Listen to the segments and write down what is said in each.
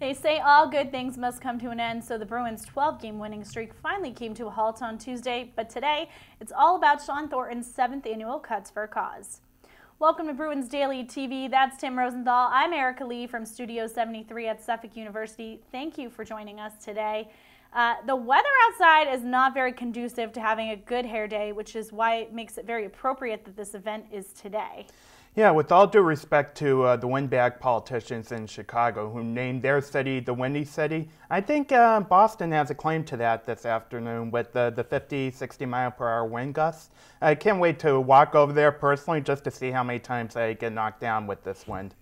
They say all good things must come to an end, so the Bruins' 12-game winning streak finally came to a halt on Tuesday, but today it's all about Shawn Thornton's 7th annual Cuts for a Cause. Welcome to Bruins Daily TV. That's Tim Rosenthal. I'm Erika Lee from Studio 73 at Suffolk University. Thank you for joining us today. The weather outside is not very conducive to having a good hair day, which is why it makes it very appropriate that this event is today. Yeah, with all due respect to the windbag politicians in Chicago who named their city the Windy City, I think Boston has a claim to that this afternoon with the 50, 60 mile per hour wind gusts. I can't wait to walk over there personally just to see how many times I get knocked down with this wind.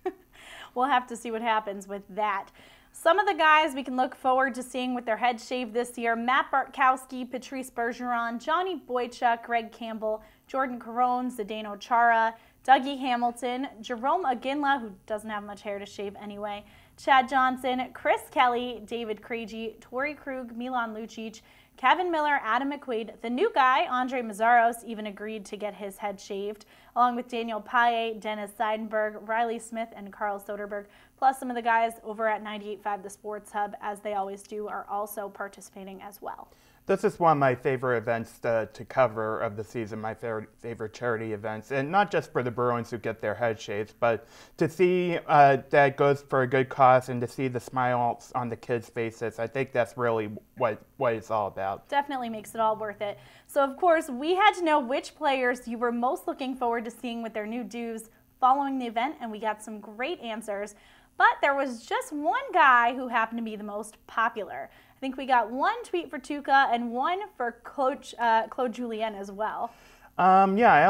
We'll have to see what happens with that. Some of the guys we can look forward to seeing with their heads shaved this year: Matt Bartkowski, Patrice Bergeron, Johnny Boychuk, Greg Campbell, Jordan Caron, Zdeno Chara, Dougie Hamilton, Jerome Iginla, who doesn't have much hair to shave anyway, Chad Johnson, Chris Kelly, David Krejci, Torrey Krug, Milan Lucic, Kevin Miller, Adam McQuaid. The new guy, Andre Mazzaros, even agreed to get his head shaved, along with Daniel Paille, Dennis Seidenberg, Riley Smith, and Carl Soderberg. Plus, some of the guys over at 98.5 The Sports Hub, as they always do, are also participating as well. This is one of my favorite events to cover of the season, my favorite charity events, and not just for the Bruins who get their head shaved, but to see that it goes for a good cause and to see the smiles on the kids' faces. I think that's really what it's all about. Definitely makes it all worth it. So, of course, we had to know which players you were most looking forward to seeing with their new dues following the event, and we got some great answers. But there was just one guy who happened to be the most popular. I think we got one tweet for Tuukka and one for Coach Claude Julien as well. Yeah, I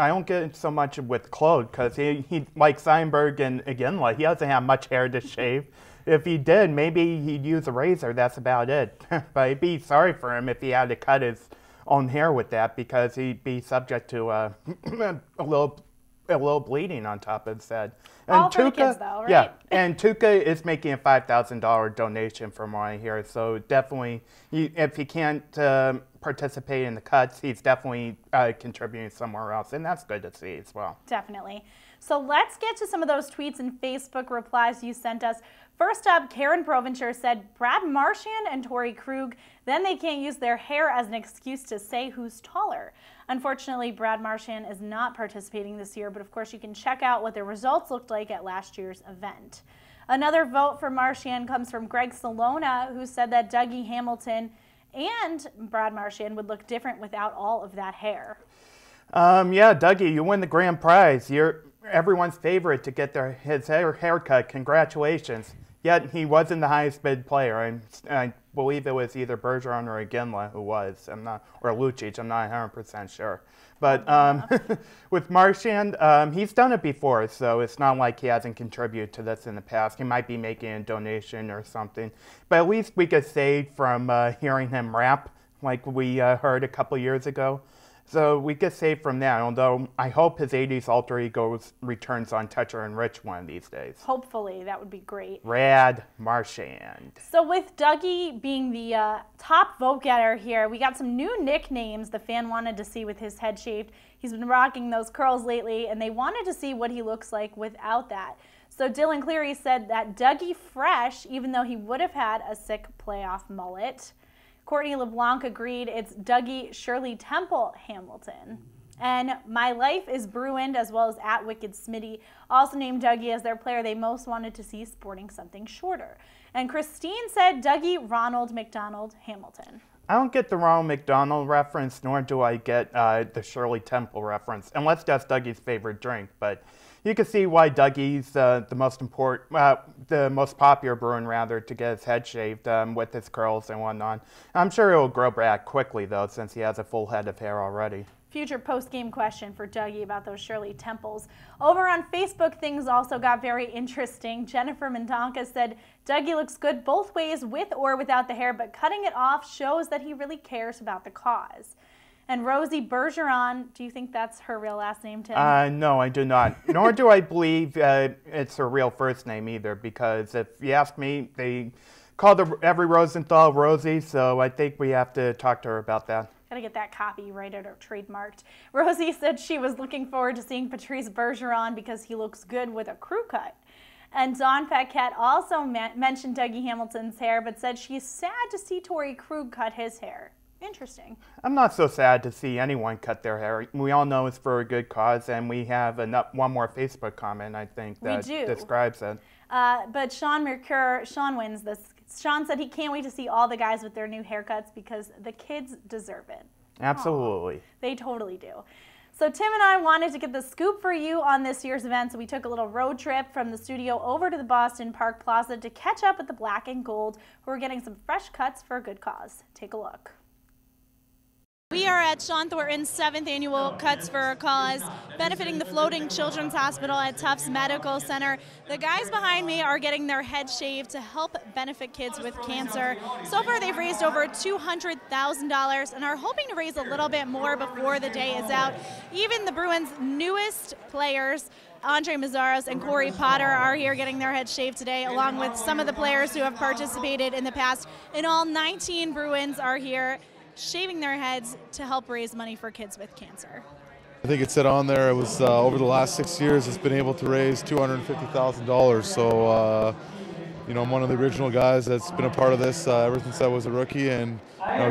don't get so much with Claude because he like Seidenberg and Iginla, he doesn't have much hair to shave. If he did, maybe he'd use a razor. That's about it. But I'd be sorry for him if he had to cut his own hair with that, because he'd be subject to a little bleeding on top of his head. And all for the kids, though, right? Yeah, and Tuukka is making a $5,000 donation from what I hear. So definitely, if he can't participate in the cuts, he's definitely contributing somewhere else, and that's good to see as well. Definitely. So let's get to some of those tweets and Facebook replies you sent us. First up, Karen Provencher said, Brad Marchand and Torrey Krug, then they can't use their hair as an excuse to say who's taller. Unfortunately, Brad Marchand is not participating this year, but of course you can check out what their results looked like at last year's event. Another vote for Marchand comes from Greg Salona, who said that Dougie Hamilton and Brad Marchand would look different without all of that hair. Yeah, Dougie, you win the grand prize. You're everyone's favorite to get his haircut. Congratulations. Yet he wasn't the highest bid player. I believe it was either Bergeron or Iginla who was. Or Lucic. I'm not 100% sure. But with Marchand, he's done it before, so it's not like he hasn't contributed to this in the past. He might be making a donation or something. But at least we could say from hearing him rap, like we heard a couple years ago. So we could say from that, although I hope his 80s alter ego returns on Toucher and Rich one of these days. Hopefully, that would be great. Brad Marchand. So with Dougie being the top vote getter here, we got some new nicknames the fan wanted to see with his head shaved. He's been rocking those curls lately, and they wanted to see what he looks like without that. So Dylan Cleary said that Dougie fresh, even though he would have had a sick playoff mullet. Courtney LeBlanc agreed it's Dougie Shirley Temple Hamilton. And My Life is Bruined, as well as at Wicked Smitty, also named Dougie as their player they most wanted to see sporting something shorter. And Christine said Dougie Ronald McDonald Hamilton. I don't get the Ronald McDonald reference, nor do I get the Shirley Temple reference, unless that's Dougie's favorite drink. But you can see why Dougie's the most popular Bruin, rather, to get his head shaved with his curls and whatnot. I'm sure he'll grow back quickly, though, since he has a full head of hair already. Future post-game question for Dougie about those Shirley Temples. Over on Facebook, things also got very interesting. Jennifer Mendonca said, Dougie looks good both ways, with or without the hair, but cutting it off shows that he really cares about the cause. And Rosie Bergeron, do you think that's her real last name, Tim? No, I do not. Nor do I believe it's her real first name either, because if you ask me, they call every Rosenthal Rosie, so I think we have to talk to her about that. Gotta get that copyrighted or trademarked. Rosie said she was looking forward to seeing Patrice Bergeron because he looks good with a crew cut. And Dawn Paquette also mentioned Dougie Hamilton's hair, but said she's sad to see Torrey Krug cut his hair. Interesting. I'm not so sad to see anyone cut their hair. We all know it's for a good cause, and we have one more Facebook comment, I think, that describes it. But Sean wins this. Sean said he can't wait to see all the guys with their new haircuts because the kids deserve it. Absolutely. Aww, they totally do. So Tim and I wanted to get the scoop for you on this year's event, so we took a little road trip from the studio over to the Boston Park Plaza to catch up with the Black and Gold, who are getting some fresh cuts for a good cause. Take a look. We are at Shawn Thornton's 7th annual Cuts for a Cause, benefiting the Floating Children's Hospital at Tufts Medical Center. The guys behind me are getting their heads shaved to help benefit kids with cancer. So far, they've raised over $200,000 and are hoping to raise a little bit more before the day is out. Even the Bruins' newest players, Andre Mazzaros and Corey Potter, are here getting their heads shaved today, along with some of the players who have participated in the past. In all, 19 Bruins are here shaving their heads to help raise money for kids with cancer. I think it said on there it was over the last 6 years it's been able to raise $250,000. So you know, I'm one of the original guys that's been a part of this ever since I was a rookie, and you know,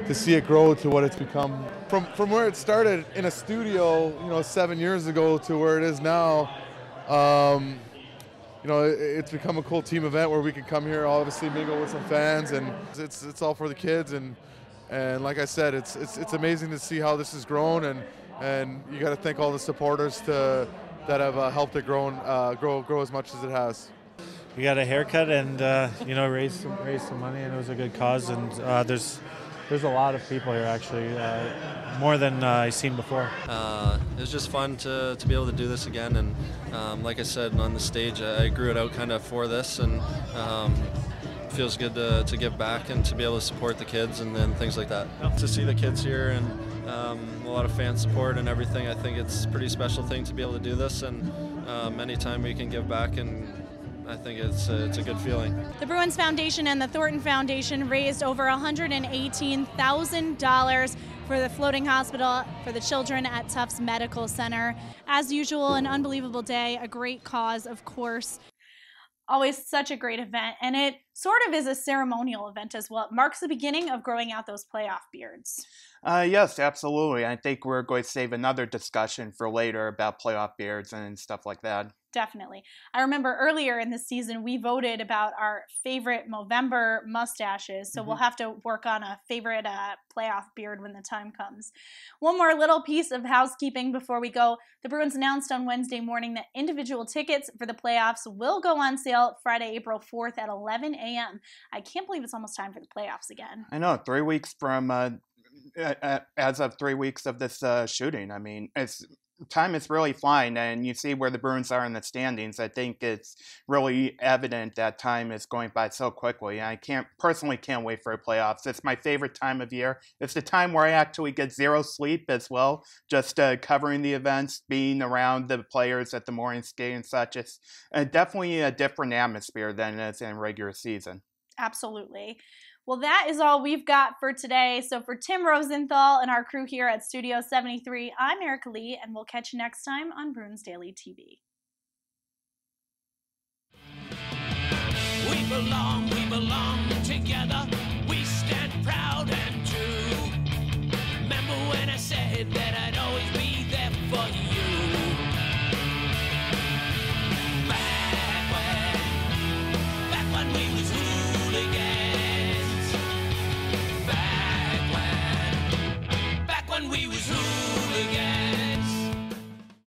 to see it grow to what it's become from where it started in a studio, you know, 7 years ago to where it is now. You know, it's become a cool team event where we can come here, obviously mingle with some fans, and it's all for the kids. And like I said, it's amazing to see how this has grown, and you got to thank all the supporters that have helped it grow as much as it has. We got a haircut and you know, raise some money, and it was a good cause. And there's a lot of people here actually, more than I've seen before. It was just fun to be able to do this again, and like I said on the stage, I grew it out kind of for this, and feels good to give back and to be able to support the kids and things like that. To see the kids here and a lot of fan support and everything, I think it's a pretty special thing to be able to do this, and anytime we can give back, and I think it's a good feeling. The Bruins Foundation and the Thornton Foundation raised over $118,000 for the floating hospital for the children at Tufts Medical Center. As usual, an unbelievable day, a great cause, of course. Always such a great event, and it sort of is a ceremonial event as well. It marks the beginning of growing out those playoff beards. Yes, absolutely. I think we're going to save another discussion for later about playoff beards and stuff like that. Definitely. I remember earlier in the season, we voted about our favorite Movember mustaches, so we'll have to work on a favorite playoff beard when the time comes. One more little piece of housekeeping before we go. The Bruins announced on Wednesday morning that individual tickets for the playoffs will go on sale Friday, April 4th at 11 a.m. I can't believe it's almost time for the playoffs again. I know, 3 weeks from, as of 3 weeks of this shooting. I mean, time is really flying, and you see where the Bruins are in the standings. I think it's really evident that time is going by so quickly. I personally can't wait for the playoffs. It's my favorite time of year. It's the time where I actually get zero sleep as well, just covering the events, being around the players at the morning skate and such. It's definitely a different atmosphere than it is in regular season. Absolutely. Well, that is all we've got for today. So for Tim Rosenthal and our crew here at Studio 73, I'm Erika Lee, and we'll catch you next time on Bruins Daily TV. We belong together. We stand proud and true. Remember when I said that I'd always be there for you? Back when we was